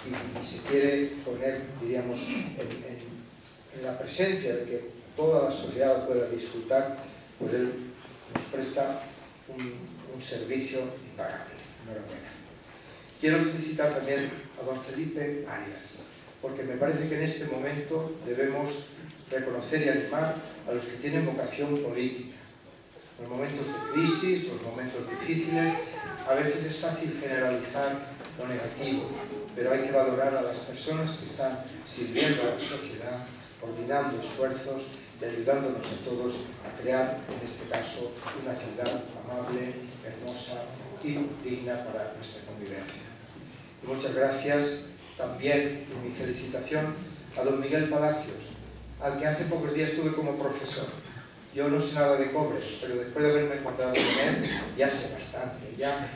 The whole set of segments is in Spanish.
y se quiere poner, diríamos, en la presencia de que toda la sociedad pueda disfrutar, pues él nos presta un servicio impagable. Enhorabuena. Quiero felicitar también a don Felipe Arias, porque me parece que en este momento debemos reconocer y animar a los que tienen vocación política. Los momentos de crisis, los momentos difíciles, a veces es fácil generalizar lo negativo, pero hay que valorar a las personas que están sirviendo a la sociedad, coordinando esfuerzos y ayudándonos a todos a crear, en este caso, una ciudad amable, hermosa y digna para nuestra convivencia. Y muchas gracias también, y mi felicitación, a don Miguel Palacios, al que hace pocos días tuve como profesor. Yo no sé nada de cobre, pero después de haberme encontrado con él, ya sé bastante. Ya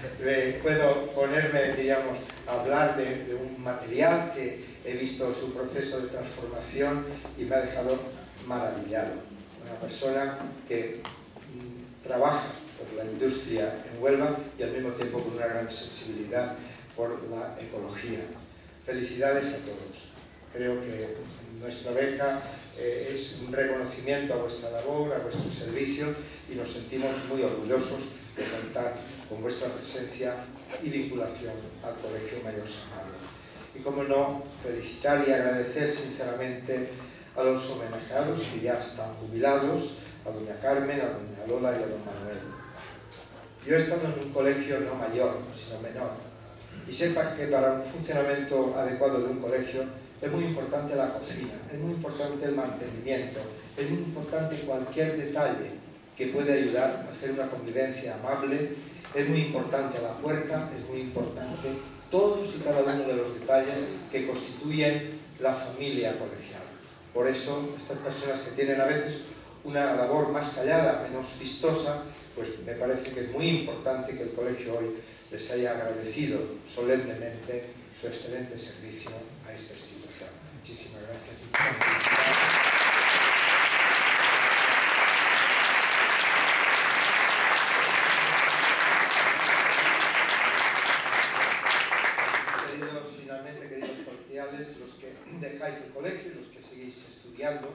puedo ponerme, digamos, a hablar de un material que he visto su proceso de transformación y me ha dejado maravillado. Una persona que trabaja por la industria en Huelva y al mismo tiempo con una gran sensibilidad por la ecología. Felicidades a todos. Creo que nuestra beca es un reconocimiento a vuestra labor, a vuestro servicio, y nos sentimos muy orgullosos de contar con vuestra presencia y vinculación al Colegio Mayor San Pablo. Y como no, felicitar y agradecer sinceramente a los homenajeados que ya están jubilados, a doña Carmen, a doña Lola y a don Manuel. Yo he estado en un colegio no mayor, sino menor, y sepa que para un funcionamiento adecuado de un colegio es muy importante la cocina, es muy importante el mantenimiento, es muy importante cualquier detalle que puede ayudar a hacer una convivencia amable, es muy importante la puerta, es muy importante todos y cada uno de los detalles que constituyen la familia colegial. Por eso, estas personas que tienen a veces una labor más callada, menos vistosa, pues me parece que es muy importante que el colegio hoy les haya agradecido solemnemente su excelente servicio a esta institución. Muchísimas gracias. Finalmente, queridos colegiales, los que dejáis el colegio y los que seguís estudiando,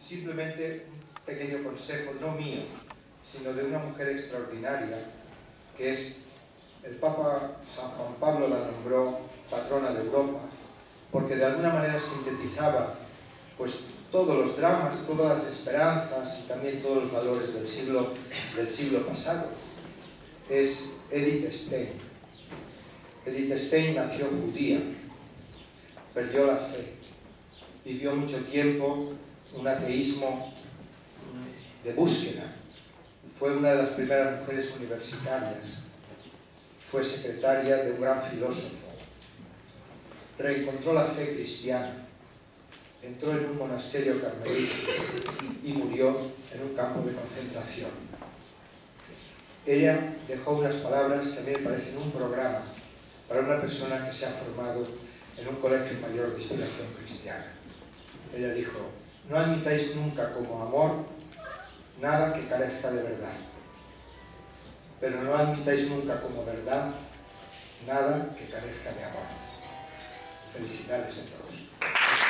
simplemente un pequeño consejo, no mío, sino de una mujer extraordinaria, que es el Papa San Juan Pablo la nombró patrona de Europa, porque de alguna manera sintetizaba pues todos los dramas, todas las esperanzas y también todos los valores del siglo pasado. Es Edith Stein. Edith Stein nació judía, perdió la fe, vivió mucho tiempo un ateísmo de búsqueda, fue una de las primeras mujeres universitarias, fue secretaria de un gran filósofo, reencontró la fe cristiana, entró en un monasterio carmelita y murió en un campo de concentración. Ella dejó unas palabras que a mí me parecen un programa para una persona que se ha formado en un colegio mayor de inspiración cristiana. Ella dijo: no admitáis nunca como amor nada que carezca de verdad, pero no admitáis nunca como verdad nada que carezca de amor. Felicidades a todos.